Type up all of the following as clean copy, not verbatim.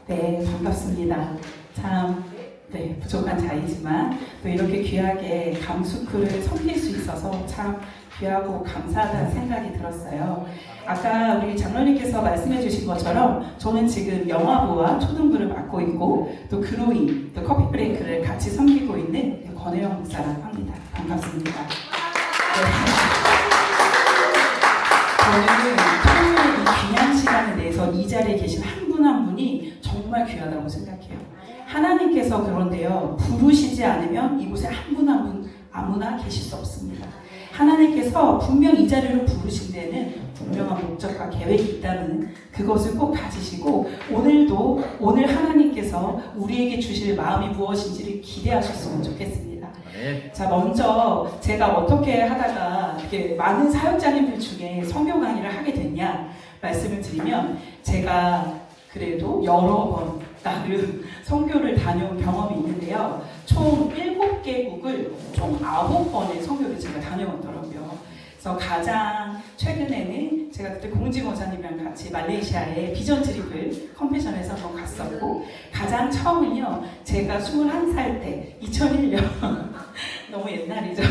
네, 반갑습니다. 참, 부족한 자이지만 또 이렇게 귀하게 감수크를 섬길 수 있어서 참 귀하고 감사하다는 생각이 들었어요. 아까 우리 장로님께서 말씀해 주신 것처럼 저는 지금 영화부와 초등부를 맡고 있고 또 그로이, 또 커피 브레이크를 같이 섬기고 있는 권혜영 목사라고 합니다. 반갑습니다. 저는 토요일 이 귀한 시간을 내서 이 자리에 계신 한 분 한 분이 정말 귀하다고 생각해요. 하나님께서 그런데요, 부르시지 않으면 이곳에 한 분 한 분 아무나 계실 수 없습니다. 하나님께서 분명 이 자리로 부르신 데는 분명한 목적과 계획이 있다는 그것을 꼭 가지시고 오늘 하나님께서 우리에게 주실 마음이 무엇인지를 기대하셨으면 좋겠습니다. 자, 먼저 제가 어떻게 하다가 이렇게 많은 사역자님들 중에 선교 강의를 하게 됐냐 말씀을 드리면, 제가 그래도 여러 번 나름 선교를 다녀온 경험이 있는데요. 총 7개국을 총 9번의 선교를 제가 다녀왔더라고요. 그래서 가장 최근에는 제가 그때 공지원사님이랑 같이 말레이시아에 비전 트립을 컴패션에서 한번 갔었고, 가장 처음은요, 제가 21살 때 2001년 너무 옛날이죠.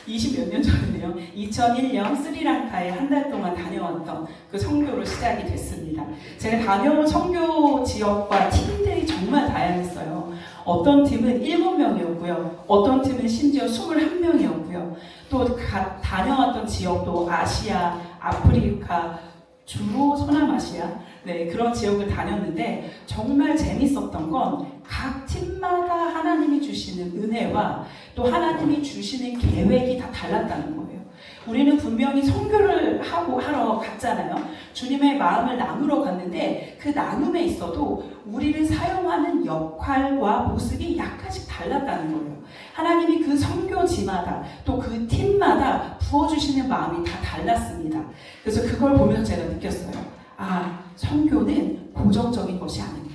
20몇 년 전이네요. 2001년 스리랑카에 한 달 동안 다녀왔던 그 선교로 시작이 됐습니다. 제가 다녀온 선교 지역과 팀들이 정말 다양했어요. 어떤 팀은 7명이었고요. 어떤 팀은 심지어 21명이었고요. 또 다녀왔던 지역도 아시아, 아프리카, 주로 서남아시아, 그런 지역을 다녔는데 정말 재밌었던 건 각 팀마다 하나님이 주시는 은혜와 또 하나님이 주시는 계획이 다 달랐다는 거예요. 우리는 분명히 선교를 하러 갔잖아요. 주님의 마음을 나누러 갔는데 그 나눔에 있어도 우리를 사용하는 역할과 모습이 약간씩 달랐다는 거예요. 하나님이 그 선교지마다 또 그 팀마다 부어주시는 마음이 다 달랐습니다. 그래서 그걸 보면서 제가 느꼈어요. 아, 선교는 고정적인 것이 아닙니다.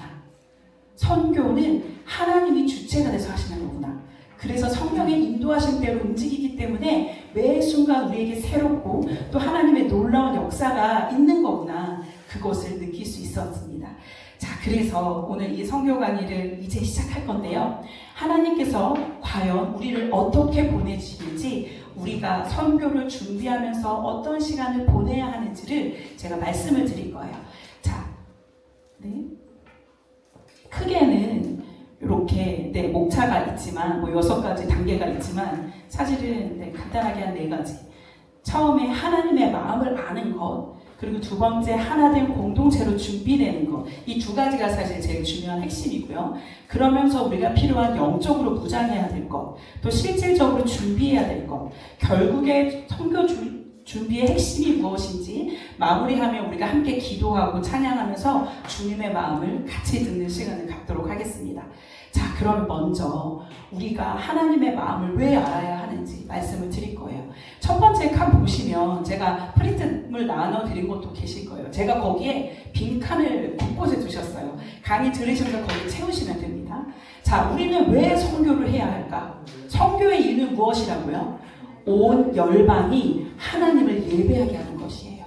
선교는 하나님이 주체가 돼서 하시는 거구나. 그래서 성령의 인도하신 대로 움직이기 때문에 매 순간 우리에게 새롭고 또 하나님의 놀라운 역사가 있는 거구나. 그것을 느낄 수 있었습니다. 자, 그래서 오늘 이 선교 강의를 이제 시작할 건데요. 하나님께서 과연 우리를 어떻게 보내주시는지, 우리가 선교를 준비하면서 어떤 시간을 보내야 하는지를 제가 말씀을 드릴 거예요. 자, 크게는 이렇게 목차가 있지만 6가지 단계가 있지만 사실은 간단하게 한 4가지. 처음에 하나님의 마음을 아는 것, 그리고 두 번째 하나된 공동체로 준비되는 것. 이 2가지가 사실 제일 중요한 핵심이고요. 그러면서 우리가 필요한 영적으로 무장해야 될 것, 또 실질적으로 준비해야 될 것, 결국에 선교 준비의 핵심이 무엇인지 마무리하며 우리가 함께 기도하고 찬양하면서 주님의 마음을 같이 듣는 시간을 갖도록 하겠습니다. 자, 그럼 먼저 우리가 하나님의 마음을 왜 알아야 하는지 말씀을 드릴 거예요. 첫 번째 칸 보시면 제가 프린트물 나눠드린 것도 계실 거예요. 제가 거기에 빈 칸을 곳곳에 두셨어요. 강의 들으시면서 거기 채우시면 됩니다. 자, 우리는 왜 선교를 해야 할까? 선교의 이유는 무엇이라고요? 온 열방이 하나님을 예배하게 하는 것이에요.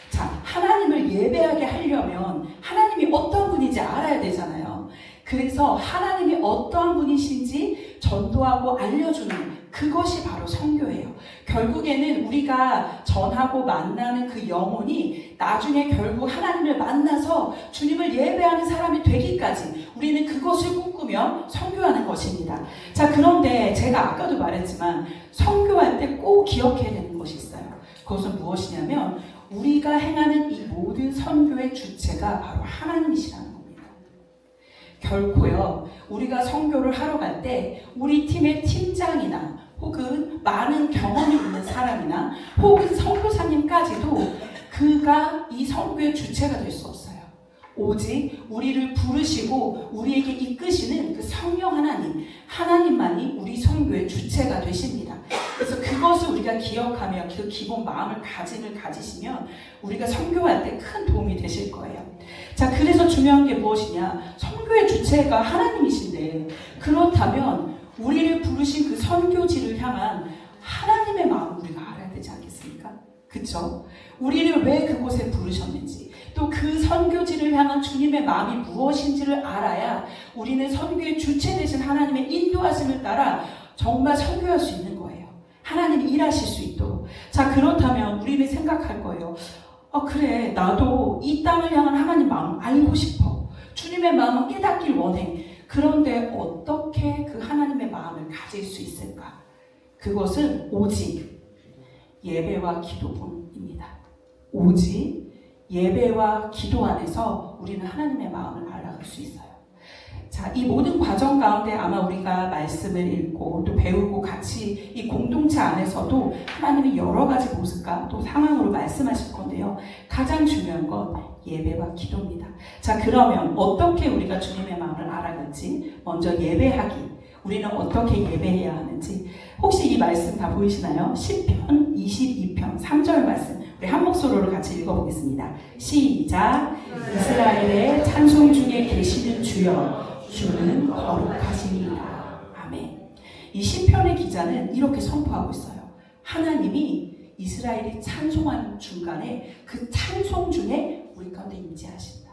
자, 하나님을 예배하게 하려면 하나님이 어떤 분인지 알아야 되잖아요. 그래서 하나님이 어떠한 분이신지 전도하고 알려주는 그것이 바로 선교예요. 결국에는 우리가 전하고 만나는 그 영혼이 나중에 결국 하나님을 만나서 주님을 예배하는 사람이 되기까지 우리는 그것을 꿈꾸며 선교하는 것입니다. 자, 그런데 제가 아까도 말했지만 선교할 때 꼭 기억해야 되는 것이 있어요. 그것은 무엇이냐면 우리가 행하는 이 모든 선교의 주체가 바로 하나님이시라는 겁니다. 결코요, 우리가 선교를 하러 갈 때 우리 팀의 팀장이나 혹은 많은 경험이 있는 사람이나 혹은 선교사님까지도 그가 이 선교의 주체가 될 수 없어요. 오직 우리를 부르시고 우리에게 이끄시는 그 성령 하나님만이 우리 선교의 주체가 되십니다. 그래서 그것을 우리가 기억하며 그 기본 마음을 가지시면 우리가 선교할 때 큰 도움이 되실 거예요. 자, 그래서 중요한 게 무엇이냐? 선교의 주체가 하나님이신데, 그렇다면 우리를 부르신 그 선교지를 향한 하나님의 마음을 우리가 알아야 되지 않겠습니까? 그쵸? 우리를 왜 그곳에 부르셨는지, 또 그 선교지를 향한 주님의 마음이 무엇인지를 알아야 우리는 선교의 주체 되신 하나님의 인도하심을 따라 정말 선교할 수 있는 거예요. 하나님이 일하실 수 있도록. 자, 그렇다면 우리는 생각할 거예요. 그래, 나도 이 땅을 향한 하나님 마음 알고 싶어. 주님의 마음을 깨닫길 원해. 그런데 어떻게 그 하나님의 마음을 가질 수 있을까? 그것은 오직 예배와 기도뿐입니다. 오직 예배와 기도 안에서 우리는 하나님의 마음을 알아갈 수 있어요. 자, 이 모든 과정 가운데 아마 우리가 말씀을 읽고 또 배우고 같이 이 공동체 안에서도 하나님이 여러 가지 모습과 또 상황으로 말씀하실 건데요. 가장 중요한 건 예배와 기도입니다. 자, 그러면 어떻게 우리가 주님의 마음을 알아갈지, 먼저 예배하기. 우리는 어떻게 예배해야 하는지. 혹시 이 말씀 다 보이시나요? 시편 22편 3절 말씀. 우리 한 목소리로 같이 읽어보겠습니다. 시작. 이스라엘의 찬송 중에 계시는 주여, 주는 거룩하시니라. 아멘. 이 시편의 기자는 이렇게 선포하고 있어요. 하나님이 이스라엘이 찬송하는 중간에 그 찬송 중에 우리 가운데 임재하신다.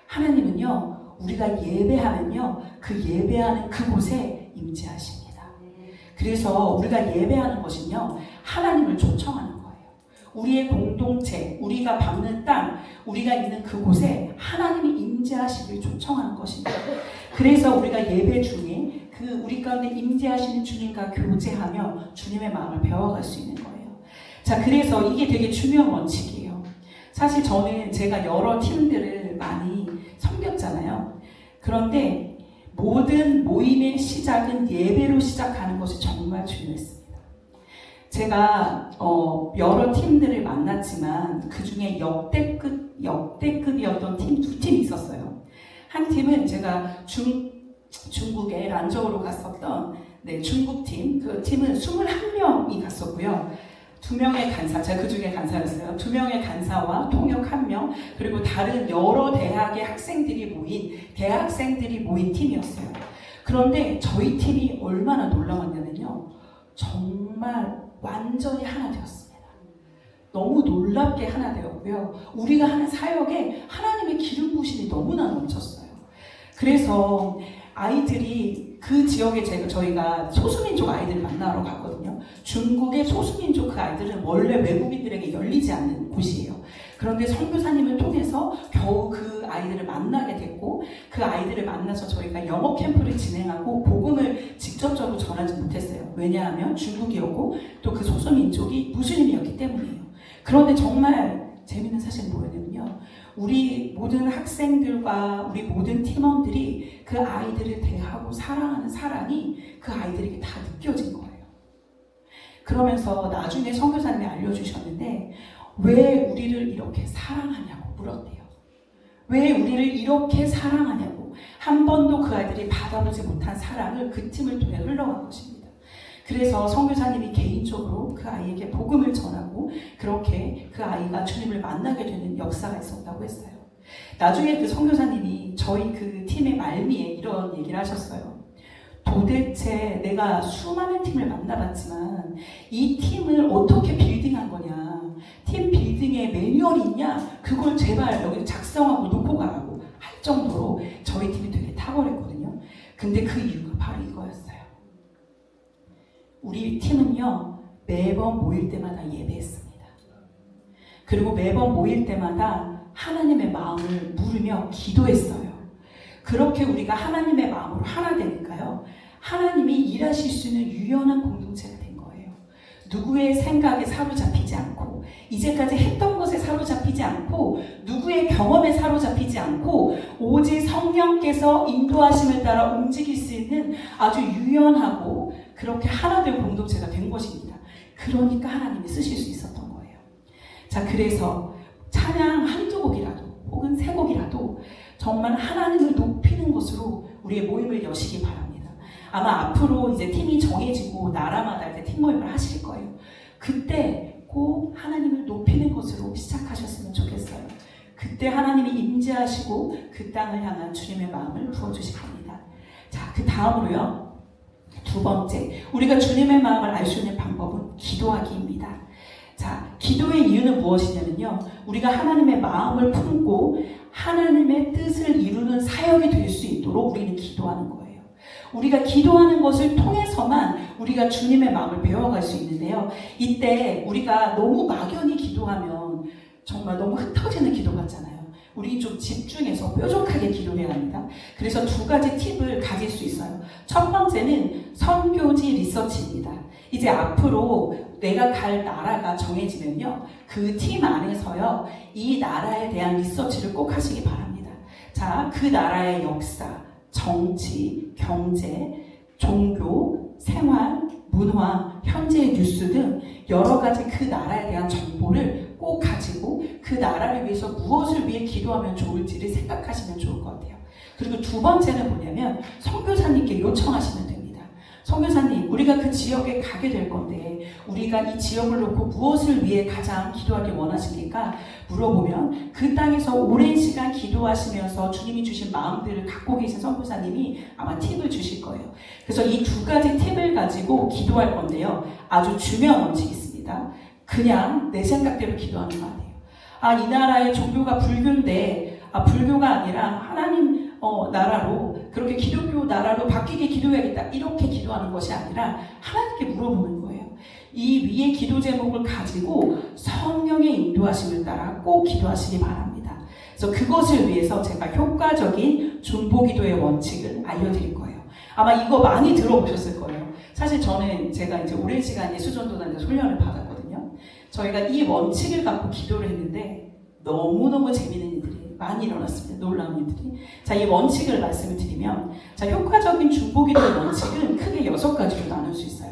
하나님은요, 우리가 예배하면요, 그 예배하는 그곳에 임재하십니다. 그래서 우리가 예배하는 것은요, 하나님을 초청하는 거예요. 우리의 공동체, 우리가 밟는 땅, 우리가 있는 그곳에 하나님이 임재하시길 초청하는 것입니다. 그래서 우리가 예배 중에 그 우리 가운데 임재하시는 주님과 교제하며 주님의 마음을 배워갈 수 있는 거예요. 자, 그래서 이게 되게 중요한 원칙이에요. 사실 저는 제가 여러 팀들을 많이 섬겼잖아요. 그런데 모든 모임의 시작은 예배로 시작하는 것이 정말 중요했습니다. 제가 여러 팀들을 만났지만 그 중에 역대급이었던 팀 두 팀이 있었어요. 한 팀은 제가 중국에 란저우로 갔었던 중국 팀, 그 팀은 21명이 갔었고요. 2명의 간사, 제가 그 중에 간사였어요. 2명의 간사와 통역 1명, 그리고 다른 여러 대학의 대학생들이 모인 팀이었어요. 그런데 저희 팀이 얼마나 놀라웠냐면요. 정말 완전히 하나 되었습니다. 너무 놀랍게 하나 되었고요. 우리가 하는 사역에 하나님의 기름 부으심이 너무나 넘쳤어요. 그래서 아이들이 그 지역에 저희가 소수민족 아이들을 만나러 갔거든요. 중국의 소수민족 그 아이들은 원래 외국인들에게 열리지 않는 곳이에요. 그런데 선교사님을 통해서 겨우 그 아이들을 만나게 됐고, 그 아이들을 만나서 저희가 영어 캠프를 진행하고 복음을 직접적으로 전하지 못했어요. 왜냐하면 중국이었고 또 그 소수민족이 무슬림이었기 때문이에요. 그런데 정말 재미있는 사실은 뭐였냐면요, 우리 모든 학생들과 우리 모든 팀원들이 그 아이들을 대하고 사랑하는 사랑이 그 아이들에게 다 느껴진 거예요. 그러면서 나중에 선교사님이 알려주셨는데, 왜 우리를 이렇게 사랑하냐고 물었대요. 왜 우리를 이렇게 사랑하냐고. 한 번도 그 아이들이 받아보지 못한 사랑을 그 팀을 통해 흘러간 것입니다. 그래서 선교사님이 개인적으로 그 아이에게 복음을 전하고 그렇게 그 아이가 주님을 만나게 되는 역사가 있었다고 했어요. 나중에 그 선교사님이 저희 그 팀의 말미에 이런 얘기를 하셨어요. 도대체 내가 수많은 팀을 만나봤지만 이 팀을 어떻게 빌딩한 거냐, 팀 빌딩에 매뉴얼이 있냐, 그걸 제발 여기 작성하고 놓고 가라고 할 정도로 저희 팀이 되게 탁월했거든요. 근데 그 이유가 바로 이거였어요. 우리 팀은요, 매번 모일 때마다 예배했습니다. 그리고 매번 모일 때마다 하나님의 마음을 물으며 기도했어요. 그렇게 우리가 하나님의 마음으로 하나 되니까요, 하나님이 일하실 수 있는 유연한 공동체가 된 거예요. 누구의 생각에 사로잡히지 않고, 이제까지 했던 것에 사로잡히지 않고, 누구의 경험에 사로잡히지 않고, 오직 성령께서 인도하심을 따라 움직일 수 있는 아주 유연하고 그렇게 하나 된 공동체가 된 것입니다. 그러니까 하나님이 쓰실 수 있었던 거예요. 자, 그래서 찬양 한두 곡이라도 혹은 세 곡이라도 정말 하나님을 높이는 것으로 우리의 모임을 여시기 바랍니다. 아마 앞으로 이제 팀이 정해지고 나라마다 이제 팀 모임을 하실 거예요. 그때 꼭 하나님을 높이는 것으로 시작하셨으면 좋겠어요. 그때 하나님이 임재하시고 그 땅을 향한 주님의 마음을 부어주실 겁니다. 자, 그 다음으로요, 두 번째, 우리가 주님의 마음을 알 수 있는 방법은 기도하기입니다. 자, 기도의 이유는 무엇이냐면요. 우리가 하나님의 마음을 품고 하나님의 뜻을 이루는 사역이 될 수 있도록 우리는 기도하는 거예요. 우리가 기도하는 것을 통해서만 우리가 주님의 마음을 배워갈 수 있는데요. 이때 우리가 너무 막연히 기도하면 정말 너무 흩어지는 기도 같잖아요. 우리 좀 집중해서 뾰족하게 기도해야 합니다. 그래서 두 가지 팁을 가질 수 있어요. 첫 번째는 선교지 리서치입니다. 이제 앞으로 내가 갈 나라가 정해지면요. 그 팀 안에서요. 이 나라에 대한 리서치를 꼭 하시기 바랍니다. 자, 그 나라의 역사, 정치, 경제, 종교, 생활, 문화, 현재의 뉴스 등 여러 가지 그 나라에 대한 정보를 꼭 가지고 그 나라를 위해서 무엇을 위해 기도하면 좋을지를 생각하시면 좋을 것 같아요. 그리고 두 번째는 뭐냐면 선교사님께 요청하시면 됩니다. 선교사님, 우리가 그 지역에 가게 될 건데 우리가 이 지역을 놓고 무엇을 위해 가장 기도하길 원하십니까? 물어보면 그 땅에서 오랜 시간 기도하시면서 주님이 주신 마음들을 갖고 계신 선교사님이 아마 팁을 주실 거예요. 그래서 이 두 가지 팁을 가지고 기도할 건데요. 아주 중요한 원칙이 있습니다. 그냥 내 생각대로 기도하는 거 아니에요. 아, 이 나라의 종교가 불교인데 불교가 아니라 하나님 나라로 그렇게 기독교 나라로 바뀌게 기도해야겠다 이렇게 기도하는 것이 아니라 하나님께 물어보는 거예요. 이 위의 기도 제목을 가지고 성령의 인도하심을 따라 꼭 기도하시기 바랍니다. 그래서 그것을 위해서 제가 효과적인 중보기도의 원칙을 알려드릴 거예요. 아마 이거 많이 들어보셨을 거예요. 사실 저는 제가 이제 오랜 시간 예수전도단에서 훈련을 받았거든요. 저희가 이 원칙을 갖고 기도를 했는데 너무너무 재미있는 일들이 많이 일어났습니다. 놀라운 일들이. 자, 이 원칙을 말씀을 드리면, 자, 효과적인 중보기도의 원칙은 크게 6가지로 나눌 수 있어요.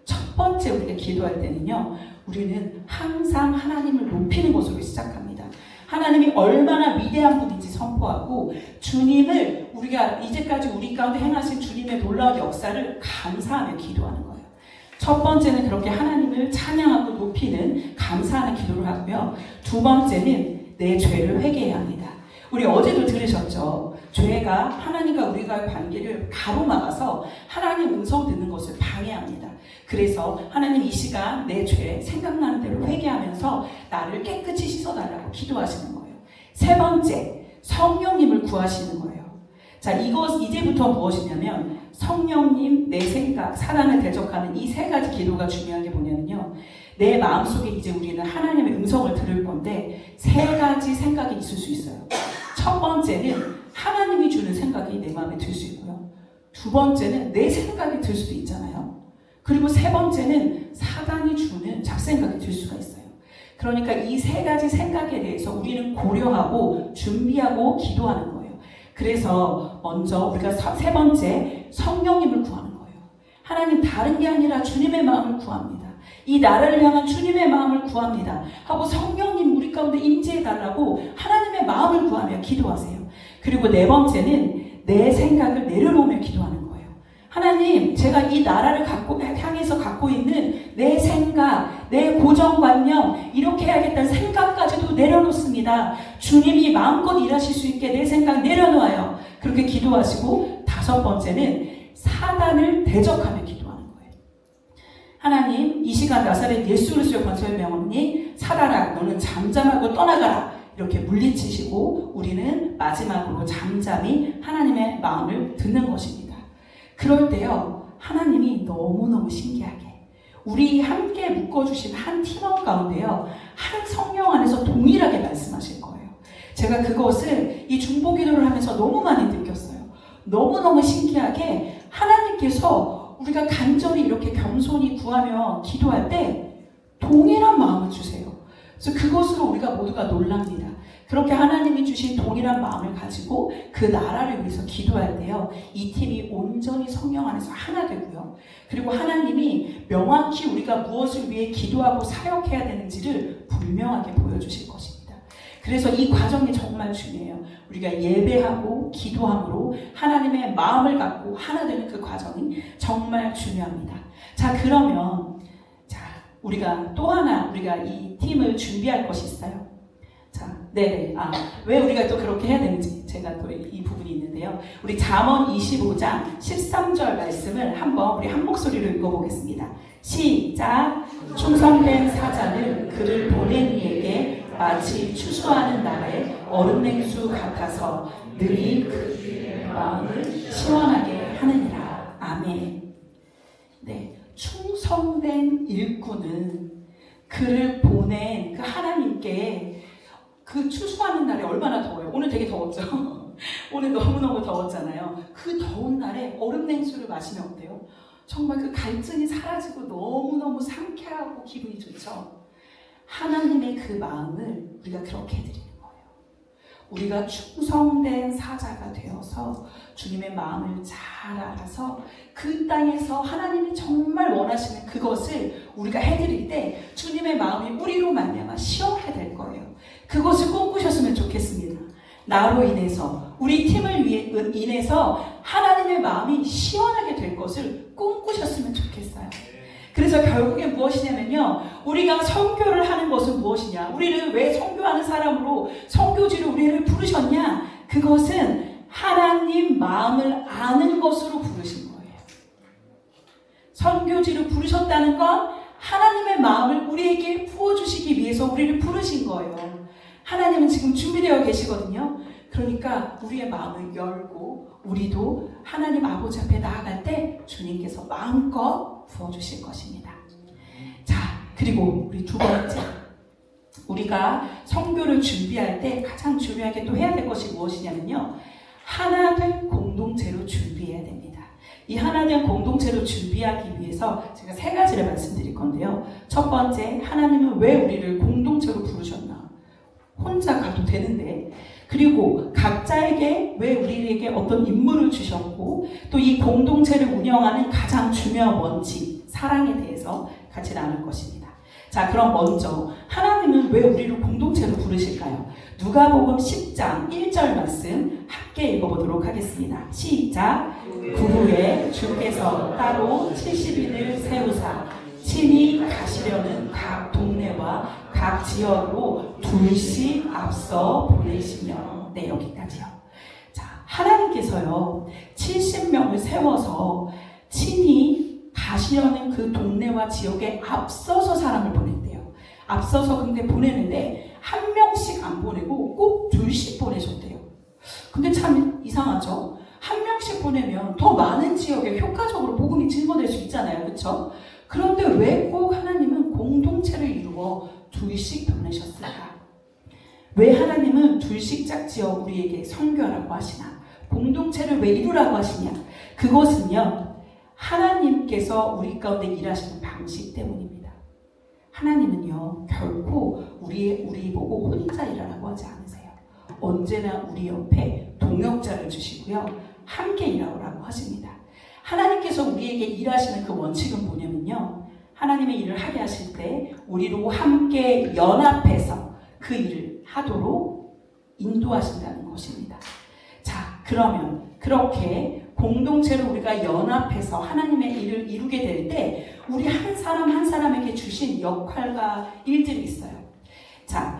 첫 번째 우리가 기도할 때는요, 우리는 항상 하나님을 높이는 것으로 시작합니다. 하나님이 얼마나 위대한 분인지 선포하고 주님을 우리가 이제까지 우리 가운데 행하신 주님의 놀라운 역사를 감사하며 기도하는 거예요. 첫 번째는 그렇게 하나님을 찬양하고 높이는 감사하는 기도를 하고요. 두 번째는 내 죄를 회개해야 합니다. 우리 어제도 들으셨죠? 죄가 하나님과 우리가의 관계를 가로막아서 하나님 음성 듣는 것을 방해합니다. 그래서 하나님 이 시간 내 죄 생각나는 대로 회개하면서 나를 깨끗이 씻어달라고 기도하시는 거예요. 세 번째, 성령님을 구하시는 거예요. 자, 이제부터 무엇이냐면 성령님, 내 생각, 사단을 대적하는 이 3가지 기도가 중요한 게 뭐냐면요. 내 마음속에 이제 우리는 하나님의 음성을 들을 건데 3가지 생각이 있을 수 있어요. 첫 번째는 하나님이 주는 생각이 내 마음에 들 수 있고요. 두 번째는 내 생각이 들 수도 있잖아요. 그리고 세 번째는 사단이 주는 잡생각이 들 수가 있어요. 그러니까 이 3가지 생각에 대해서 우리는 고려하고 준비하고 기도하는 거예요. 그래서 먼저 우리가 세 번째 성령님을 구하는 거예요. 하나님 다른 게 아니라 주님의 마음을 구합니다. 이 나라를 향한 주님의 마음을 구합니다. 하고 성령님 우리 가운데 임재해달라고 하나님의 마음을 구하며 기도하세요. 그리고 네 번째는 내 생각을 내려놓으며 기도하는 거예요. 하나님, 제가 이 나라를 향해서 갖고 있는 내 생각, 내 고정관념, 이렇게 해야겠다는 생각까지도 내려놓습니다. 주님이 마음껏 일하실 수 있게 내 생각 내려놓아요. 그렇게 기도하시고, 5번째는 사단을 대적하며 기도하는 거예요. 하나님, 이 시간 나사렛 예수 그리스도의 권세의 명함니 사단아, 너는 잠잠하고 떠나가라. 이렇게 물리치시고 우리는 마지막으로 잠잠히 하나님의 마음을 듣는 것입니다. 그럴 때요, 하나님이 너무너무 신기하게 우리 함께 묶어주신 한 팀원 가운데요, 한 성령 안에서 동일하게 말씀하실 거예요. 제가 그것을 이 중보기도를 하면서 너무 많이 느꼈어요. 너무너무 신기하게 하나님께서 우리가 간절히 이렇게 겸손히 구하며 기도할 때 동일한 마음을 주세요. 그래서 그것으로 우리가 모두가 놀랍니다. 그렇게 하나님이 주신 동일한 마음을 가지고 그 나라를 위해서 기도할 때요, 이 팀이 온전히 성령 안에서 하나 되고요. 그리고 하나님이 명확히 우리가 무엇을 위해 기도하고 사역해야 되는지를 분명하게 보여주실 것입니다. 그래서 이 과정이 정말 중요해요. 우리가 예배하고 기도함으로 하나님의 마음을 갖고 하나 되는 그 과정이 정말 중요합니다. 자, 그러면 우리가 또 하나 우리가 이 팀을 준비할 것이 있어요. 자, 왜 우리가 또 그렇게 해야 되는지 제가 또 이 부분이 있는데요. 건데요. 우리 잠언 25장 13절 말씀을 한번 우리 한 목소리로 읽어보겠습니다. 시작. 충성된 사자는 그를 보낸 이에게 마치 추수하는 날의 얼음냉수 같아서 능히 그 마음을 시원하게 하느니라. 아멘. 네, 충성된 일꾼은 그를 보낸 그 하나님께 그 추수하는 날에 얼마나 더워요. 오늘 되게 더웠죠. 오늘 너무너무 더웠잖아요. 그 더운 날에 얼음냉수를 마시면 어때요? 정말 그 갈증이 사라지고 너무너무 상쾌하고 기분이 좋죠. 하나님의 그 마음을 우리가 그렇게 해드리는 거예요. 우리가 충성된 사자가 되어서 주님의 마음을 잘 알아서 그 땅에서 하나님이 정말 원하시는 그것을 우리가 해드릴 때 주님의 마음이 우리로 말미암아 시원하게 될 거예요. 그것을 꿈꾸셨으면 좋겠습니다. 나로 인해서 우리 팀을 인해서 하나님의 마음이 시원하게 될 것을 꿈꾸셨으면 좋겠어요. 그래서 결국에 무엇이냐면요, 우리가 선교를 하는 것은 무엇이냐, 우리를 왜 선교하는 사람으로 선교지로 우리를 부르셨냐, 그것은 하나님 마음을 아는 것으로 부르신 거예요. 선교지로 부르셨다는 건 하나님의 마음을 우리에게 부어주시기 위해서 우리를 부르신 거예요. 하나님은 지금 준비되어 계시거든요. 그러니까 우리의 마음을 열고 우리도 하나님 아버지 앞에 나아갈 때 주님께서 마음껏 부어주실 것입니다. 자, 그리고 우리 두 번째, 우리가 선교를 준비할 때 가장 중요하게 또 해야 될 것이 무엇이냐면요, 하나된 공동체로 준비해야 됩니다. 이 하나된 공동체로 준비하기 위해서 제가 세 가지를 말씀드릴 건데요. 첫 번째, 하나님은 왜 우리를 공동체로 부르셨나? 혼자 가도 되는데, 그리고 각자에게 왜 우리에게 어떤 임무를 주셨고, 또 이 공동체를 운영하는 가장 중요한 원칙, 사랑에 대해서 같이 나눌 것입니다. 자, 그럼 먼저 하나님은 왜 우리를 공동체로 부르실까요? 누가복음 10장 1절 말씀 함께 읽어보도록 하겠습니다. 시작. 그 후에 주께서 따로 70인을 세우사 친히 가시려는 각 동네와 각 지역으로 둘씩 앞서 보내시며. 네, 여기까지요. 자, 하나님께서요 70명을 세워서 친히 가시려는 그 동네와 지역에 앞서서 사람을 보낸대요. 앞서서 근데 보내는데 한 명씩 안 보내고 꼭 둘씩 보내셨대요. 근데 참 이상하죠? 한 명씩 보내면 더 많은 지역에 효과적으로 복음이 증거될 수 있잖아요. 그렇죠? 그런데 왜 꼭 하나님은 공동체를 이루어 둘씩 보내셨을까? 왜 하나님은 둘씩 짝지어 우리에게 선교하라고 하시나? 공동체를 왜 이루라고 하시냐? 그것은요, 하나님께서 우리 가운데 일하시는 방식 때문입니다. 하나님은요, 결코 우리 보고 혼자 일하라고 하지 않으세요. 언제나 우리 옆에 동역자를 주시고요, 함께 일하라고 하십니다. 하나님께서 우리에게 일하시는 그 원칙은 뭐냐면요, 하나님의 일을 하게 하실 때 우리로 함께 연합해서 그 일을 하도록 인도하신다는 것입니다. 자, 그러면 그렇게 공동체로 우리가 연합해서 하나님의 일을 이루게 될 때 우리 한 사람 한 사람에게 주신 역할과 일들이 있어요. 자,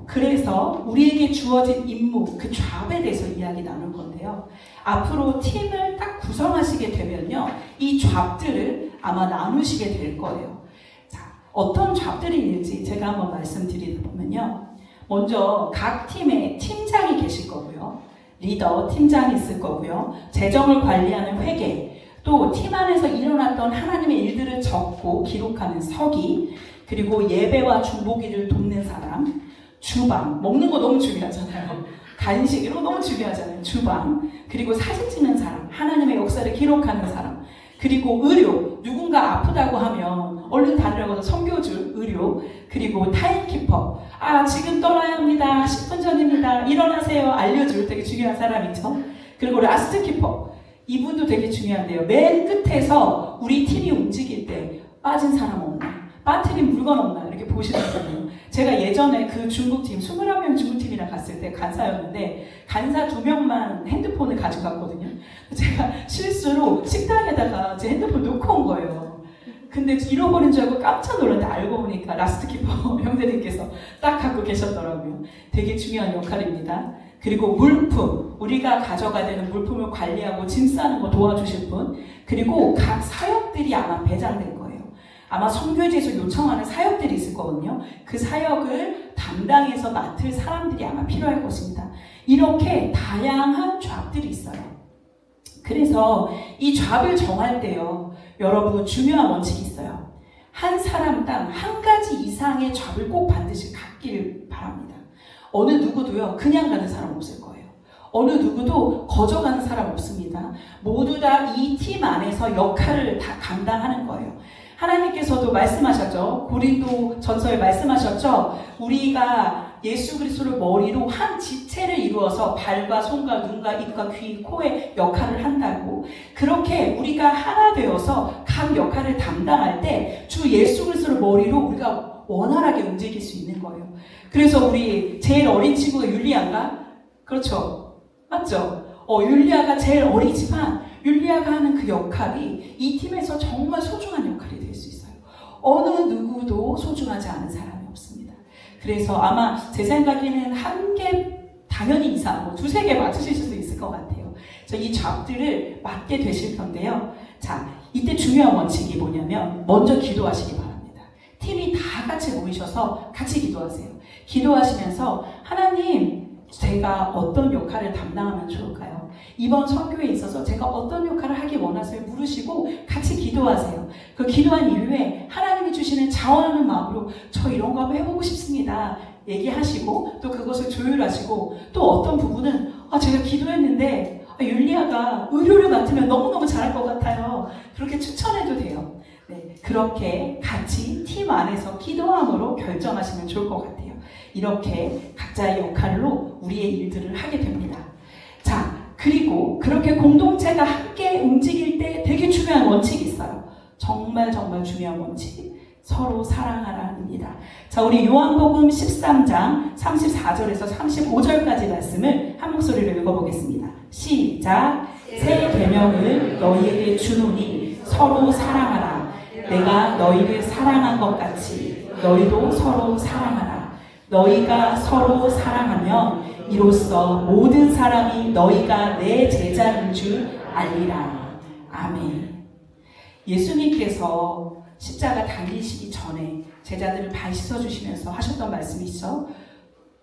그래서 우리에게 주어진 임무, 그 잡에 대해서 이야기 나눌 건데요. 앞으로 팀을 딱 구성하시게 되면요, 이 잡들을 아마 나누시게 될 거예요. 자, 어떤 잡들이 있는지 제가 한번 말씀드리다 보면요, 먼저 각 팀에 팀장이 계실 거고요, 리더, 팀장이 있을 거고요, 재정을 관리하는 회계, 또 팀 안에서 일어났던 하나님의 일들을 적고 기록하는 서기, 그리고 예배와 중보기를 돕는 사람, 주방, 먹는 거 너무 중요하잖아요. 간식, 이런 거 너무 중요하잖아요. 주방, 그리고 사진 찍는 사람, 하나님의 역사를 기록하는 사람, 그리고 의료, 누군가 아프다고 하면 얼른 다니라고 해서 섬겨줄 의료, 그리고 타임키퍼, 지금 떠나야 합니다, 10분 전입니다, 일어나세요, 알려줄 되게 중요한 사람이죠. 그리고 라스트키퍼, 이분도 되게 중요한데요. 맨 끝에서 우리 팀이 움직일 때 빠진 사람 없나, 빠뜨린 물건 없나 이렇게 보시거든요. 제가 예전에 그 중국팀, 21명 중국팀이랑 갔을 때 간사였는데, 간사 2명만 핸드폰을 가져갔거든요. 제가 실수로 식당에다가 제 핸드폰 놓고 온 거예요. 근데 잃어버린 줄 알고 깜짝 놀랐는데 알고 보니까 라스트키퍼 형제님께서 딱 갖고 계셨더라고요. 되게 중요한 역할입니다. 그리고 물품, 우리가 가져가야 되는 물품을 관리하고 짐 싸는 거 도와주실 분, 그리고 각 사역들이 아마 배정될 거예요. 아마 선교지에서 요청하는 사역들이 있을 거거든요. 그 사역을 담당해서 맡을 사람들이 아마 필요할 것입니다. 이렇게 다양한 잡들이 있어요. 그래서 이 잡을 정할 때요, 여러분 중요한 원칙이 있어요. 한 사람당 한 가지 이상의 잡을 꼭 반드시 갖길 바랍니다. 어느 누구도요, 그냥 가는 사람 없을 거예요. 어느 누구도 거저가는 사람 없습니다. 모두 다 이 팀 안에서 역할을 다 감당하는 거예요. 하나님께서도 말씀하셨죠. 고린도 전서에 말씀하셨죠. 우리가 예수 그리스도를 머리로 한 지체를 이루어서 발과 손과 눈과 입과 귀, 코의 역할을 한다고. 그렇게 우리가 하나 되어서 각 역할을 담당할 때 주 예수 그리스도를 머리로 우리가 원활하게 움직일 수 있는 거예요. 그래서 우리 제일 어린 친구가 율리아인가? 그렇죠. 맞죠? 율리아가 제일 어리지만 율리아가 하는 그 역할이 이 팀에서 정말 소중한 역할이 될 수 있어요. 어느 누구도 소중하지 않은 사람이 없습니다. 그래서 아마 제 생각에는 한 개 당연히 이상, 뭐 두세 개 맞추실 수도 있을 것 같아요. 이 잡들을 맡게 되실 건데요. 자, 이때 중요한 원칙이 뭐냐면 먼저 기도하시기 바랍니다. 팀이 다 같이 모이셔서 같이 기도하세요. 기도하시면서 하나님, 제가 어떤 역할을 담당하면 좋을까요? 이번 선교에 있어서 제가 어떤 역할을 하기 원하세요? 물으시고 같이 기도하세요. 그 기도한 이후에 하나님이 주시는 자원하는 마음으로 저 이런 거 한번 해보고 싶습니다. 얘기하시고 또 그것을 조율하시고 또 어떤 부분은 제가 기도했는데 율리아가 의료를 맡으면 너무너무 잘할 것 같아요. 그렇게 추천해도 돼요. 네, 그렇게 같이 팀 안에서 기도함으로 결정하시면 좋을 것 같아요. 이렇게 각자의 역할로 우리의 일들을 하게 됩니다. 자, 그리고 그렇게 공동체가 함께 움직일 때 되게 중요한 원칙이 있어요. 정말 중요한 원칙. 서로 사랑하라입니다. 자, 우리 요한복음 13장 34절에서 35절까지 말씀을 한 목소리로 읽어보겠습니다. 시작. 새 계명을 너희에게 주노니 서로 사랑하라. 내가 너희를 사랑한 것 같이 너희도 서로 사랑하라. 너희가 서로 사랑하면 이로써 모든 사람이 너희가 내 제자인 줄 알리라. 아멘. 예수님께서 십자가 달리시기 전에 제자들을 발 씻어주시면서 하셨던 말씀이죠.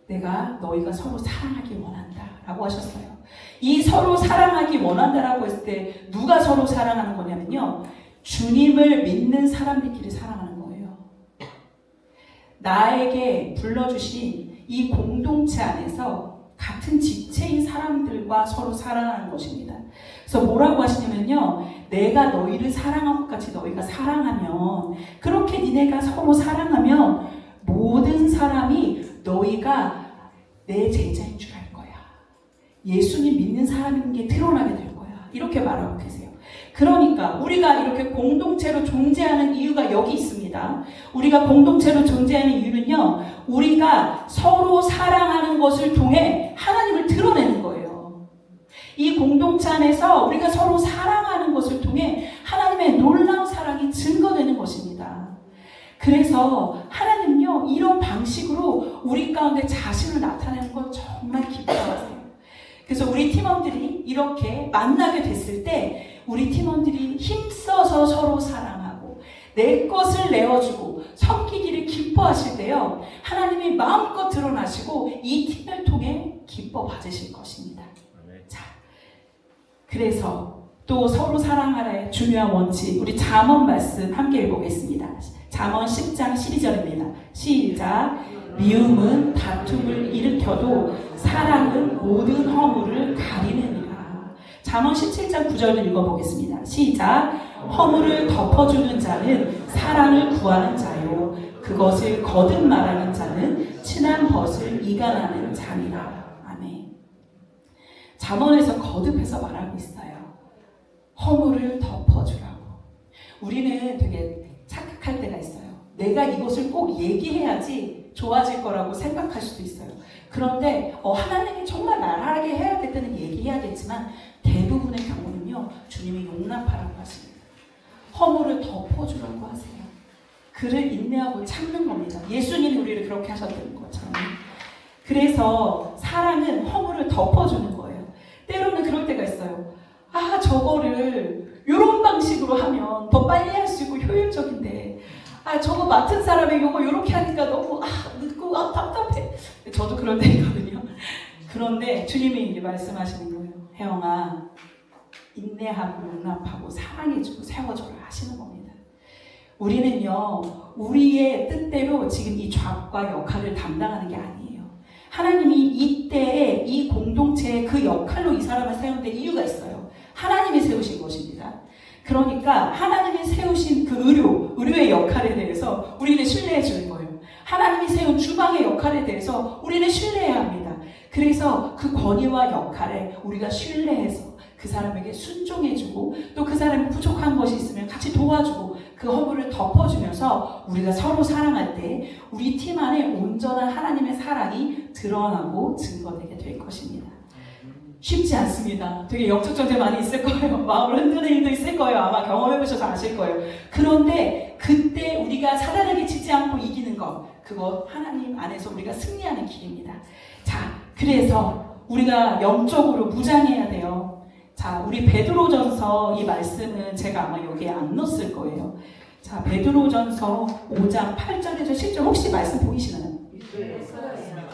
내가 너희가 서로 사랑하기 원한다 라고 하셨어요. 이 서로 사랑하기 원한다라고 했을 때 누가 서로 사랑하는 거냐면요, 주님을 믿는 사람들끼리 사랑하는 거예요. 나에게 불러주신 이 공동체 안에서 같은 지체인 사람들과 서로 사랑하는 것입니다. 그래서 뭐라고 하시냐면요, 내가 너희를 사랑한 것 같이 너희가 사랑하면, 그렇게 니네가 서로 사랑하면 모든 사람이 너희가 내 제자인 줄 알 거야. 예수님 믿는 사람인 게 드러나게 될 거야. 이렇게 말하고 계세요. 그러니까 우리가 이렇게 공동체로 존재하는 이유가 여기 있습니다. 우리가 공동체로 존재하는 이유는요, 우리가 서로 사랑하는 것을 통해 하나님을 드러내는 거예요. 이 공동체 안에서 우리가 서로 사랑하는 것을 통해 하나님의 놀라운 사랑이 증거되는 것입니다. 그래서 하나님은요, 이런 방식으로 우리 가운데 자신을 나타내는 걸 정말 기뻐하세요. 그래서 우리 팀원들이 이렇게 만나게 됐을 때 우리 팀원들이 힘써서 서로 사랑하고 내 것을 내어주고 섬기기를 기뻐하실 때요, 하나님이 마음껏 드러나시고 이 팀을 통해 기뻐 받으실 것입니다. 자, 그래서 또 서로 사랑하라의 중요한 원칙, 우리 잠언 말씀 함께 읽어보겠습니다. 잠언 10장 12절입니다. 시작. 미움은 다툼을 일으켜도 사랑은 모든 허물을 가리느니라. 잠언 17장 9절을 읽어보겠습니다. 시작. 허물을 덮어주는 자는 사랑을 구하는 자요, 그것을 거듭 말하는 자는 친한 벗을 이간하는 자니라. 아멘. 잠언에서 거듭해서 말하고 있어요. 허물을 덮어주라고. 우리는 되게 착각할 때가 있어요. 내가 이것을 꼭 얘기해야지 좋아질 거라고 생각할 수도 있어요. 그런데 하나님이 정말 말하게 해야 될 때는 얘기해야겠지만 대부분의 경우는요, 주님이 용납하라고 하십니다. 허물을 덮어주라고 하세요. 그를 인내하고 참는 겁니다. 예수님이 우리를 그렇게 하셨던 것처럼. 그래서 사랑은 허물을 덮어주는 거예요. 때로는 그럴 때가 있어요. 아, 저거를 이런 방식으로 하면 더 빨리 할 수 있고 효율적인데, 아, 저거 맡은 사람이 이거 이렇게 하니까 너무 늦고 답답해. 저도 그럴 때 있거든요. 그런데 주님이 이제 말씀하시는 거예요. 혜영아, 인내하고 용납하고 사랑해주고 세워줘라 하시는 겁니다. 우리는요, 우리의 뜻대로 지금 이 좌과 역할을 담당하는 게 아니에요. 하나님이 이때에 이 공동체의 그 역할로 이 사람을 세운 데 이유가 있어요. 하나님이 세우신 것입니다. 그러니까 하나님이 세우신 그 의료의 역할에 대해서 우리는 신뢰해 주는 거예요. 하나님이 세운 주방의 역할에 대해서 우리는 신뢰해야 합니다. 그래서 그 권위와 역할에 우리가 신뢰해서 그 사람에게 순종해주고 또 그 사람이 부족한 것이 있으면 같이 도와주고 그 허물을 덮어주면서 우리가 서로 사랑할 때 우리 팀 안에 온전한 하나님의 사랑이 드러나고 증거되게 될 것입니다. 쉽지 않습니다. 되게 영적 전쟁 많이 있을 거예요. 마음을 흔드는 일도 있을 거예요. 아마 경험해보셔서 아실 거예요. 그런데 그때 우리가 사단에게 지지 않고 이기는 것, 그거 하나님 안에서 우리가 승리하는 길입니다. 자, 그래서 우리가 영적으로 무장해야 돼요. 자, 우리 베드로전서 이 말씀은 제가 아마 여기에 안 넣었을 거예요. 자, 베드로전서 5장 8절에서 10절 혹시 말씀 보이시나요?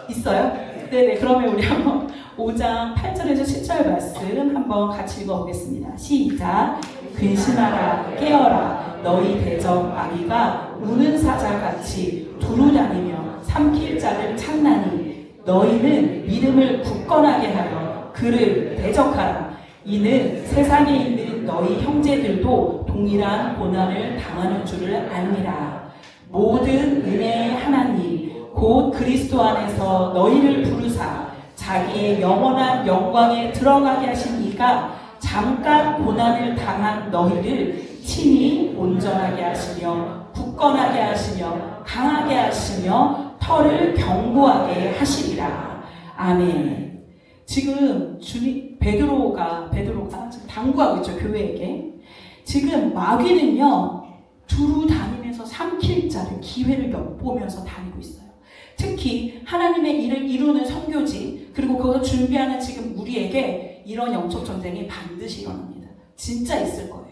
있어요? 네네, 그러면 우리 한번 5장 8절에서 10절 말씀 한번 같이 읽어보겠습니다. 시작! 근심하라, 깨어라, 너희 대적 마귀가 우는 사자같이 두루 다니며 삼킬 자를 찾나니 너희는 믿음을 굳건하게 하여 그를 대적하라. 이는 세상에 있는 너희 형제들도 동일한 고난을 당하는 줄을 알미라. 모든 은혜의 하나님 곧 그리스도 안에서 너희를 부르사 자기의 영원한 영광에 들어가게 하신 이가 잠깐 고난을 당한 너희를 친히 온전하게 하시며 굳건하게 하시며 강하게 하시며 터를 견고하게 하시리라. 아멘. 지금 베드로가 지금 당부하고 있죠, 교회에게. 지금 마귀는요, 두루 다니면서 삼킬 자를 기회를 엿보면서 다니고 있어요. 특히 하나님의 일을 이루는 선교지, 그리고 그것을 준비하는 지금 우리에게 이런 영적 전쟁이 반드시 일어납니다. 진짜 있을 거예요.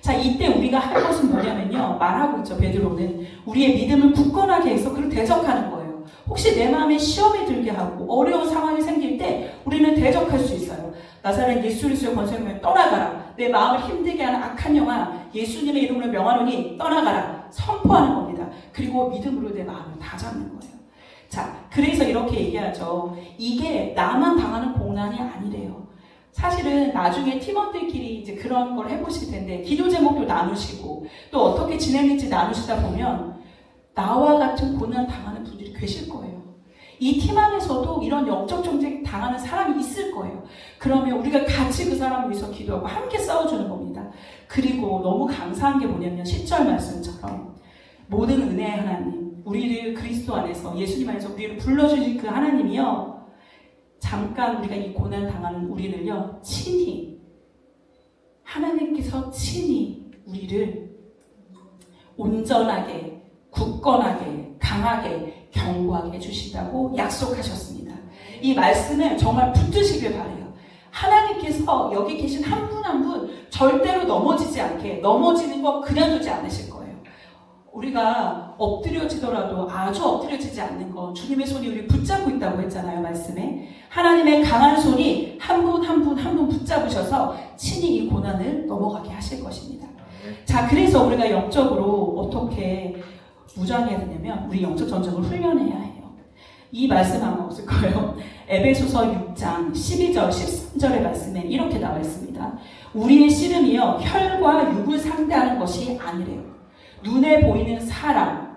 자, 이때 우리가 할 것은 뭐냐면요, 말하고 있죠, 베드로는. 우리의 믿음을 굳건하게 해서 그를 대적하는 거예요. 혹시 내 마음에 시험이 들게 하고 어려운 상황이 생길 때 우리는 대적할 수 있어요. 나사렛 예수 그리스도의 권세로 떠나가라. 내 마음을 힘들게 하는 악한 영아 예수님의 이름으로 명하노니 떠나가라. 선포하는 겁니다. 그리고 믿음으로 내 마음을 다잡는 거예요. 자, 그래서 이렇게 얘기하죠. 이게 나만 당하는 고난이 아니래요. 사실은 나중에 팀원들끼리 이제 그런 걸 해보실 텐데 기도 제목도 나누시고 또 어떻게 지냈는지 나누시다 보면 나와 같은 고난 당하는 분들이 계실 거예요. 이 팀 안에서도 이런 영적 전쟁 당하는 사람이 있을 거예요. 그러면 우리가 같이 그 사람을 위해서 기도하고 함께 싸워주는 겁니다. 그리고 너무 감사한 게 뭐냐면 10절 말씀처럼 모든 은혜의 하나님, 우리를 그리스도 안에서 예수님 안에서 우리를 불러주신 그 하나님이요, 잠깐 우리가 이 고난 당하는 우리를요 친히 하나님께서 친히 우리를 온전하게 굳건하게 강하게 견고하게 해주신다고 약속하셨습니다. 이 말씀을 정말 붙드시길 바래요. 하나님께서 여기 계신 한 분 한 분 절대로 넘어지지 않게, 넘어지는 거 그냥 두지 않으실 거예요. 우리가 엎드려지더라도 아주 엎드려지지 않는 거 주님의 손이 우리 붙잡고 있다고 했잖아요, 말씀에. 하나님의 강한 손이 한 분 한 분 한 분 붙잡으셔서 친히 이 고난을 넘어가게 하실 것입니다. 자, 그래서 우리가 영적으로 어떻게 무장해야 되냐면 우리 영적 전쟁을 훈련해야 해요. 이 말씀 아마 없을 거예요. 에베소서 6장 12절 13절의 말씀에 이렇게 나와 있습니다. 우리의 씨름이요 혈과 육을 상대하는 것이 아니래요. 눈에 보이는 사람이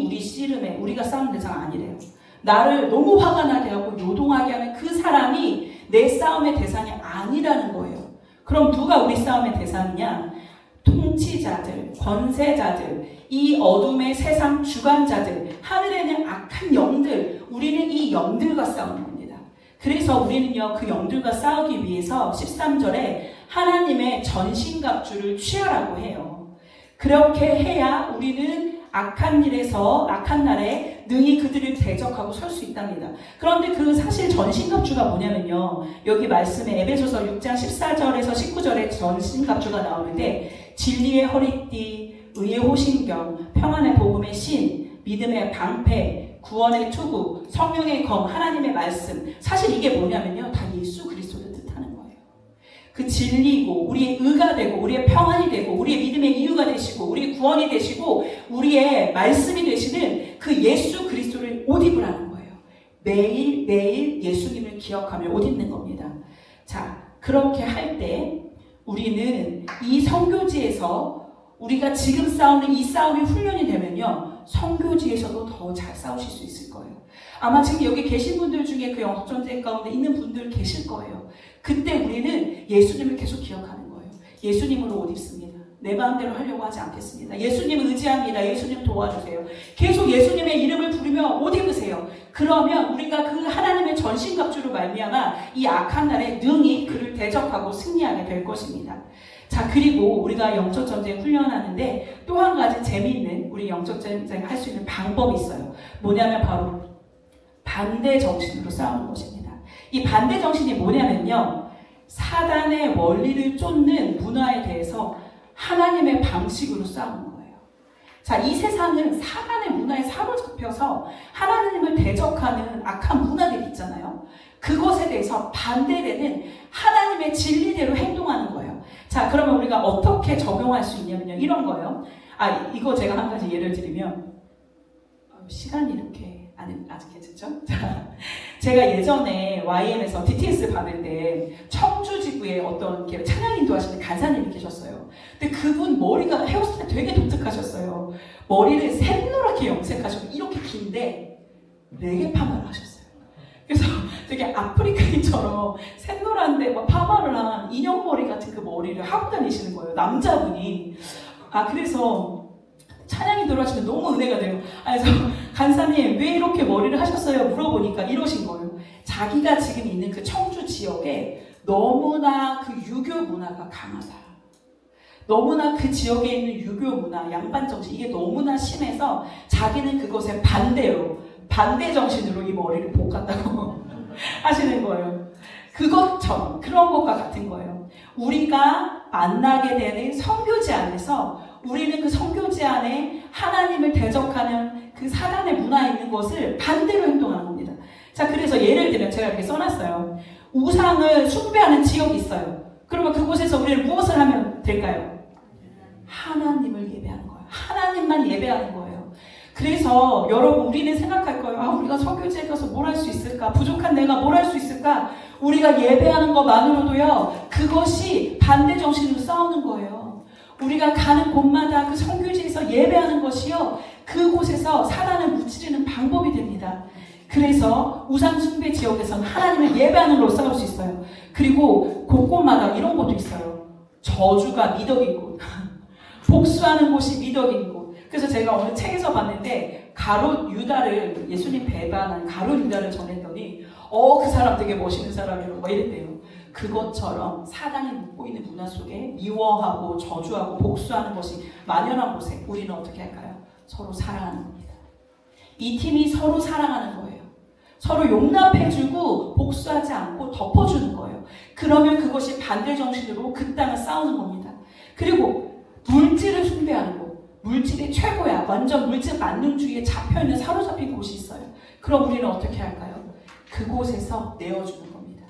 우리 씨름에 우리가 싸우는 대상 아니래요. 나를 너무 화가 나게 하고 요동하게 하는 그 사람이 내 싸움의 대상이 아니라는 거예요. 그럼 누가 우리 싸움의 대상이냐? 통치자들, 권세자들, 이 어둠의 세상 주관자들, 하늘에 있는 악한 영들, 우리는 이 영들과 싸우는 겁니다. 그래서 우리는요 그 영들과 싸우기 위해서 13절에 하나님의 전신갑주를 취하라고 해요. 그렇게 해야 우리는 악한 일에서 악한 날에 능히 그들을 대적하고 설 수 있답니다. 그런데 그 사실 전신갑주가 뭐냐면요. 여기 말씀에 에베소서 6장 14절에서 19절에 전신갑주가 나오는데 진리의 허리띠, 의의 호신경, 평안의 복음의 신, 믿음의 방패, 구원의 투구, 성령의 검, 하나님의 말씀. 사실 이게 뭐냐면요. 다 예수 그리스도를 뜻하는 거예요. 그 진리고 우리의 의가 되고 우리의 평안이 되고 우리의 믿음의 이유가 되시고 우리의 구원이 되시고 우리의 말씀이 되시는 그 예수 그리스도를 옷 입으라는 거예요. 매일 예수님을 기억하며 옷 입는 겁니다. 자, 그렇게 할 때 우리는 이 선교지에서 우리가 지금 싸우는 이 싸움이 훈련이 되면요. 선교지에서도 더 잘 싸우실 수 있을 거예요. 아마 지금 여기 계신 분들 중에 그 영적 전쟁 가운데 있는 분들 계실 거예요. 그때 우리는 예수님을 계속 기억하는 거예요. 예수님으로 옷 입습니다. 내 마음대로 하려고 하지 않겠습니다. 예수님을 의지합니다. 예수님 도와주세요. 계속 예수님의 이름을 부르며 옷 입으세요. 그러면 우리가 그 하나님의 전신갑주로 말미암아 이 악한 날에 능히 그를 대적하고 승리하게 될 것입니다. 자, 그리고 우리가 영적 전쟁 훈련하는데 또 한 가지 재미있는 우리 영적 전쟁 할 수 있는 방법이 있어요. 뭐냐면 바로 반대 정신으로 싸우는 것입니다. 이 반대 정신이 뭐냐면요. 사단의 원리를 쫓는 문화에 대해서 하나님의 방식으로 싸우는 거예요. 자, 이 세상은 사단의 문화에 사로잡혀서 하나님을 대적하는 악한 문화들이 있잖아요. 그것에 대해서 반대되는 하나님의 진리대로 행동하는 거예요. 자, 그러면 우리가 어떻게 적용할 수 있냐면요. 이런 거예요. 이거 제가 한 가지 예를 들면, 시간이 이렇게 아직 괜찮죠? 자, 제가 예전에 YM에서 DTS 받을 때 청주지구에 어떤 찬양 인도하시는 간사님이 계셨어요. 근데 그분 머리가 헤어스타일 되게 독특하셨어요. 머리를 샛노랗게 염색하시고 이렇게 긴데 레게 파마를 하셨어요. 그래서 되게 아프리카인처럼 샛노란데 막 파마를 한 인형머리 같은 그 머리를 하고 다니시는 거예요. 남자분이. 그래서 찬양이 들어가시면 너무 은혜가 돼요. 그래서 간사님 왜 이렇게 머리를 하셨어요? 물어보니까 이러신 거예요. 자기가 지금 있는 그 청주 지역에 너무나 그 유교 문화가 강하다. 너무나 그 지역에 있는 유교 문화, 양반 정신 이게 너무나 심해서 자기는 그것에 반대 정신으로 이 머리를 볶았다고 하시는 거예요. 그것처럼 그런 것과 같은 거예요. 우리가 만나게 되는 선교지 안에서 우리는 그 선교지 안에 하나님을 대적하는 그 사단의 문화에 있는 것을 반대로 행동하는 겁니다. 자, 그래서 예를 들면 제가 이렇게 써놨어요. 우상을 숭배하는 지역이 있어요. 그러면 그곳에서 우리는 무엇을 하면 될까요? 하나님을 예배하는 거예요. 하나님만 예배하는 거예요. 그래서 여러분 우리는 생각할 거예요. 우리가 선교지에 가서 뭘 할 수 있을까? 부족한 내가 뭘 할 수 있을까? 우리가 예배하는 것만으로도요. 그것이 반대 정신으로 싸우는 거예요. 우리가 가는 곳마다 그 선교지에서 예배하는 것이요. 그곳에서 사단을 무찌르는 방법이 됩니다. 그래서 우상 숭배 지역에서는 하나님을 예배하는 걸로 싸울 수 있어요. 그리고 곳곳마다 이런 것도 있어요. 저주가 미덕인 곳. 복수하는 곳이 미덕인 곳. 그래서 제가 어느 책에서 봤는데 가롯 유다를 예수님 배반한 가롯 유다를 전했더니 그 사람 되게 멋있는 사람이라고 막 이랬대요. 그것처럼 사단이 묻고 있는 문화 속에 미워하고 저주하고 복수하는 것이 만연한 곳에 우리는 어떻게 할까요? 서로 사랑하는 겁니다. 이 팀이 서로 사랑하는 거예요. 서로 용납해주고 복수하지 않고 덮어주는 거예요. 그러면 그것이 반대 정신으로 그 땅을 싸우는 겁니다. 그리고 물질을 숭배하는 곳. 물질이 최고야. 완전 물질 만능주의에 잡혀있는 사로잡힌 곳이 있어요. 그럼 우리는 어떻게 할까요? 그곳에서 내어주는 겁니다.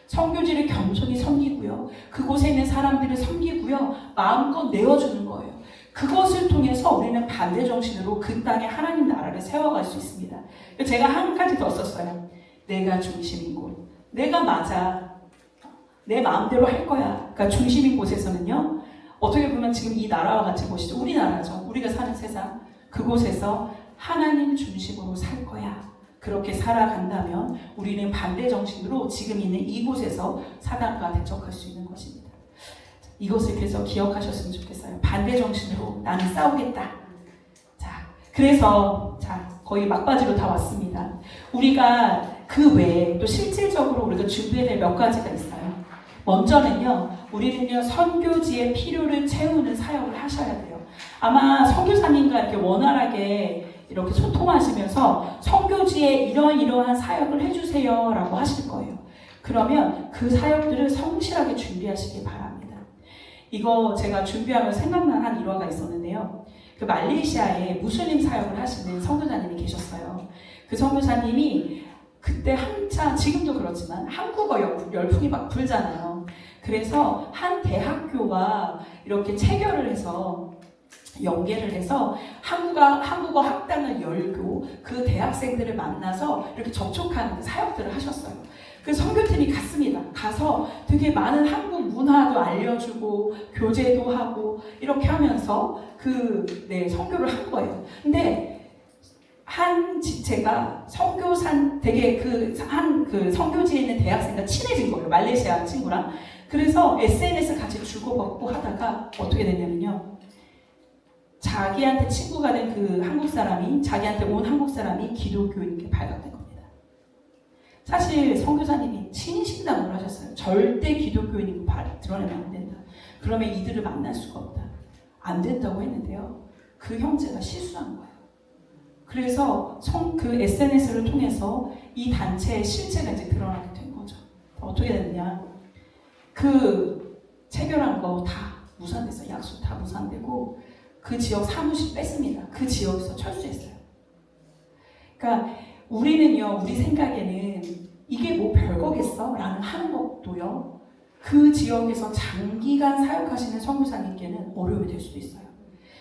선교지를 겸손히 섬기고요. 그곳에 있는 사람들을 섬기고요. 마음껏 내어주는 거예요. 그것을 통해서 우리는 반대 정신으로 그 땅에 하나님 나라를 세워갈 수 있습니다. 제가 한 가지 더 썼어요. 내가 중심인 곳. 내가 맞아. 내 마음대로 할 거야. 그러니까 중심인 곳에서는요. 어떻게 보면 지금 이 나라와 같은 곳이죠. 우리나라죠. 우리가 사는 세상. 그곳에서 하나님 중심으로 살 거야. 그렇게 살아간다면 우리는 반대 정신으로 지금 있는 이곳에서 사단과 대적할 수 있는 것입니다. 이것을 그래서 기억하셨으면 좋겠어요. 반대 정신으로 나는 싸우겠다. 자, 그래서 거의 막바지로 다 왔습니다. 우리가 그 외에 또 실질적으로 우리가 준비해야 될 몇 가지가 있어요. 먼저는요, 우리는요, 선교지의 필요를 채우는 사역을 하셔야 돼요. 아마 선교사님과 이렇게 원활하게 이렇게 소통하시면서 선교지에 이러이러한 사역을 해주세요 라고 하실 거예요. 그러면 그 사역들을 성실하게 준비하시기 바랍니다. 이거 제가 준비하면서 생각난 한 일화가 있었는데요. 그 말레이시아에 무슬림 사역을 하시는 선교사님이 계셨어요. 그 선교사님이 그때 한참, 지금도 그렇지만 한국어 열풍이 막 불잖아요. 그래서 한 대학교와 이렇게 체결을 해서 연계를 해서 한국어 학당을 열고 그 대학생들을 만나서 이렇게 접촉하는 사역들을 하셨어요. 그 선교팀이 갔습니다. 가서 되게 많은 한국 문화도 알려주고 교제도 하고 이렇게 하면서 선교를 한 거예요. 근데 한 지체가 되게 선교지에 있는 대학생과 친해진 거예요. 말레이시아 친구랑. 그래서 SNS 같이 주고받고 하다가 어떻게 됐냐면요. 자기한테 친구가 된 그 한국 사람이, 자기한테 온 한국 사람이 기독교인께 발각된 겁니다. 사실 선교사님이 신신당을 하셨어요. 절대 기독교인이고 드러내면 안 된다. 그러면 이들을 만날 수가 없다. 안 된다고 했는데요. 그 형제가 실수한 거예요. 그래서 그 SNS를 통해서 이 단체의 실체가 이제 드러나게 된 거죠. 어떻게 됐느냐. 그 체결한 거 다 무산됐어요. 약속 다 무산되고 그 지역 사무실 뺐습니다. 그 지역에서 철수했어요. 그러니까 우리는요, 우리 생각에는 이게 뭐 별거겠어? 라는 한국도요, 그 지역에서 장기간 사역하시는 선교사님께는 어려움이 될 수도 있어요.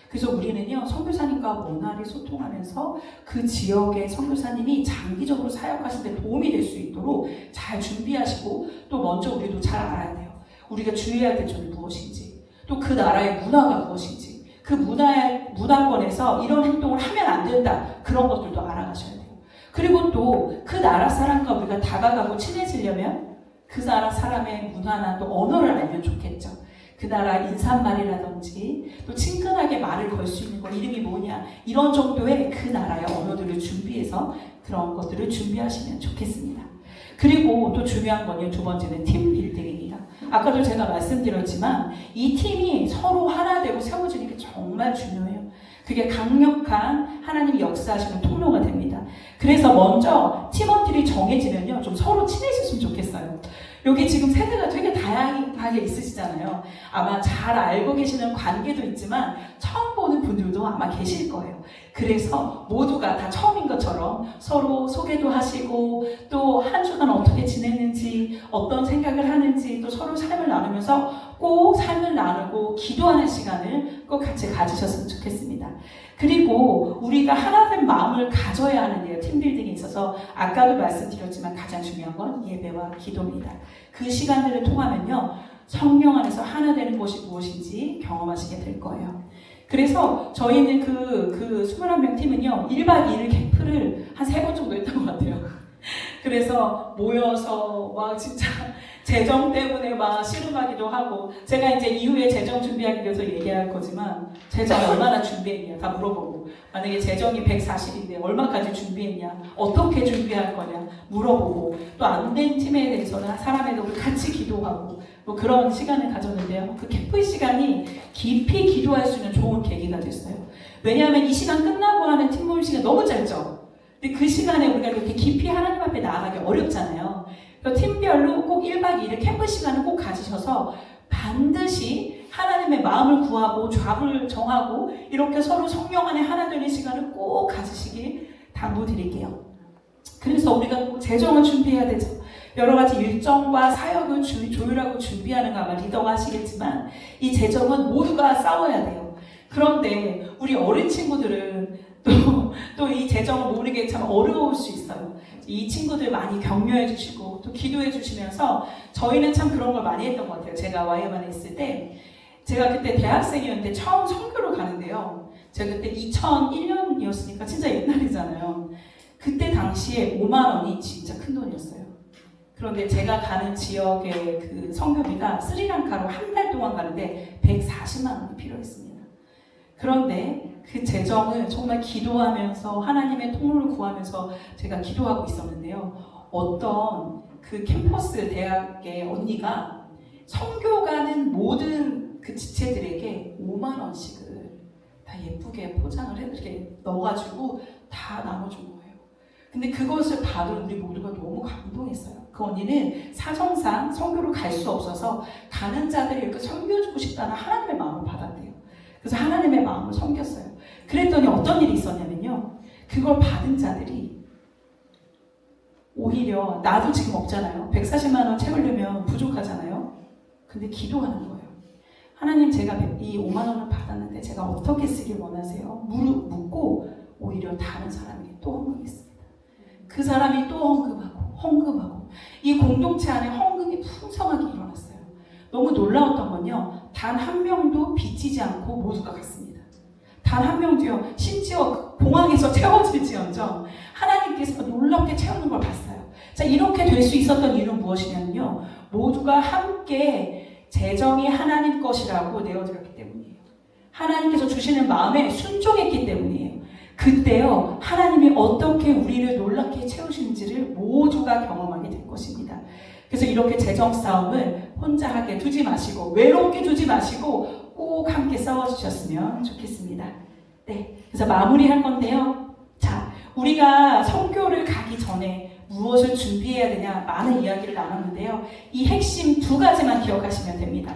그래서 우리는요, 선교사님과 원활히 소통하면서 그 지역의 선교사님이 장기적으로 사역하시는 데 도움이 될 수 있도록 잘 준비하시고, 또 먼저 우리도 잘 알아야 돼요. 우리가 주의해야 될 점이 무엇인지, 또 그 나라의 문화가 무엇인지, 그 문화권에서 이런 행동을 하면 안 된다. 그런 것들도 알아가셔야 돼요. 그리고 또 그 나라 사람과 우리가 다가가고 친해지려면 그 나라 사람의 문화나 또 언어를 알면 좋겠죠. 그 나라 인사말이라든지 또 친근하게 말을 걸 수 있는 거, 이름이 뭐냐, 이런 정도의 그 나라의 언어들을 준비해서 그런 것들을 준비하시면 좋겠습니다. 그리고 또 중요한 건요, 두 번째는 팀 빌딩입니다. 아까도 제가 말씀드렸지만 이 팀이 서로 하나 되고 세워지는 게 정말 중요해요. 그게 강력한 하나님이 역사하시는 통로가 됩니다. 그래서 먼저 팀원들이 정해지면요, 좀 서로 친해지시면 좋겠어요. 여기 지금 세대가 되게 다양하게 있으시잖아요. 아마 잘 알고 계시는 관계도 있지만 처음 보는 분들도 아마 계실 거예요. 그래서 모두가 다 처음인 것처럼 서로 소개도 하시고 또 한 주간 어떻게 지냈는지, 어떤 생각을 하는지, 또 서로 삶을 나누면서 꼭 삶을 나누고 기도하는 시간을 꼭 같이 가지셨으면 좋겠습니다. 그리고 우리가 하나된 마음을 가져야 하는데요. 팀빌딩에 있어서 아까도 말씀드렸지만 가장 중요한 건 예배와 기도입니다. 그 시간들을 통하면요, 성령 안에서 하나 되는 것이 무엇인지 경험하시게 될 거예요. 그래서 저희는 그 21명 팀은요, 1박 2일 캠프를 한 3번 정도 했던 것 같아요. 그래서 모여서 막 진짜 재정 때문에 막 씨름하기도 하고, 제가 이제 이후에 재정 준비하기 위해서 얘기할 거지만 재정 얼마나 준비했냐 다 물어보고, 만약에 재정이 140인데 얼마까지 준비했냐, 어떻게 준비할 거냐 물어보고, 또 안 된 팀에 대해서는 사람에 대해 같이 기도하고, 뭐 그런 시간을 가졌는데요. 그 캠프 시간이 깊이 기도할 수 있는 좋은 계기가 됐어요. 왜냐하면 이 시간 끝나고 하는 팀 모임 시간 너무 짧죠. 근데 그 시간에 우리가 이렇게 깊이 하나님 앞에 나아가기 어렵잖아요. 팀별로 꼭 1박 2일 캠프 시간을 꼭 가지셔서 반드시 하나님의 마음을 구하고 좌불 정하고 이렇게 서로 성령 안에 하나 되는 시간을 꼭 가지시길 당부드릴게요. 그래서 우리가 꼭 재정을 준비해야 되죠. 여러 가지 일정과 사역을 조율하고 준비하는 거 아마 리더가 하시겠지만 이 재정은 모두가 싸워야 돼요. 그런데 우리 어린 친구들은 또 이 재정을 모르게 참 어려울 수 있어요. 이 친구들 많이 격려해 주시고 또 기도해 주시면서 저희는 참 그런 걸 많이 했던 것 같아요. 제가 YM안에 있을 때, 제가 그때 대학생이었는데 처음 선교를 가는데요. 제가 그때 2001년이었으니까 진짜 옛날이잖아요. 그때 당시에 5만 원이 진짜 큰 돈이었어요. 그런데 제가 가는 지역의 그 선교비가 스리랑카로 한 달 동안 가는데 140만 원이 필요했습니다. 그런데 그 재정을 정말 기도하면서 하나님의 통로를 구하면서 제가 기도하고 있었는데요. 어떤 그 캠퍼스 대학의 언니가 선교 가는 모든 그 지체들에게 5만 원씩을 다 예쁘게 포장을 해 이렇게 넣어가지고 다 나눠준 거예요. 근데 그것을 받은 우리 모두가 너무 감동했어요. 그 언니는 사정상 선교를 갈 수 없어서 가는 자들을 이렇게 섬겨주고 싶다는 하나님의 마음을 받았대요. 그래서 하나님의 마음을 섬겼어요. 그랬더니 어떤 일이 있었냐면요. 그걸 받은 자들이 오히려 나도 지금 없잖아요. 140만 원 채우려면 부족하잖아요. 근데 기도하는 거예요. 하나님, 제가 이 5만 원을 받았는데 제가 어떻게 쓰길 원하세요? 묻고 오히려 다른 사람에게 또 헌금했습니다. 그 사람이 또 헌금하고 이 공동체 안에 헌금이 풍성하게 일어났어요. 너무 놀라웠던 건요. 단 한 명도 빚지지 않고 모두가 갔습니다. 단 한 명도요. 심지어 공항에서 채워질지언정 하나님께서 놀랍게 채우는 걸 봤어요. 자, 이렇게 될 수 있었던 이유는 무엇이냐면요. 모두가 함께 재정이 하나님 것이라고 내어드렸기 때문이에요. 하나님께서 주시는 마음에 순종했기 때문이에요. 그때요, 하나님이 어떻게 우리를 놀랍게 채우시는지를 모두가 경험하게 될 것입니다. 그래서 이렇게 재정 싸움을 혼자 하게 두지 마시고, 외롭게 두지 마시고, 꼭 함께 싸워주셨으면 좋겠습니다. 네, 그래서 마무리할 건데요. 자, 우리가 선교를 가기 전에 무엇을 준비해야 되냐, 많은 이야기를 나눴는데요. 이 핵심 2가지만 기억하시면 됩니다.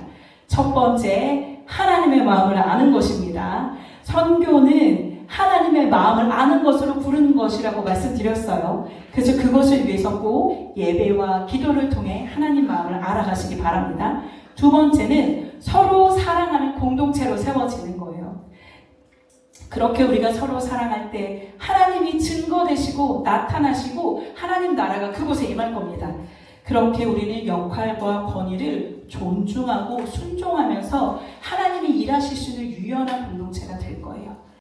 첫 번째, 하나님의 마음을 아는 것입니다. 선교는 하나님의 마음을 아는 것으로 부르는 것이라고 말씀드렸어요. 그래서 그것을 위해서 꼭 예배와 기도를 통해 하나님 마음을 알아가시기 바랍니다. 2번째는 서로 사랑하는 공동체로 세워지는 거예요. 그렇게 우리가 서로 사랑할 때 하나님이 증거되시고 나타나시고 하나님 나라가 그곳에 임할 겁니다. 그렇게 우리는 역할과 권위를 존중하고 순종하면서 하나님이 일하실 수 있는 유연한 공동체가 될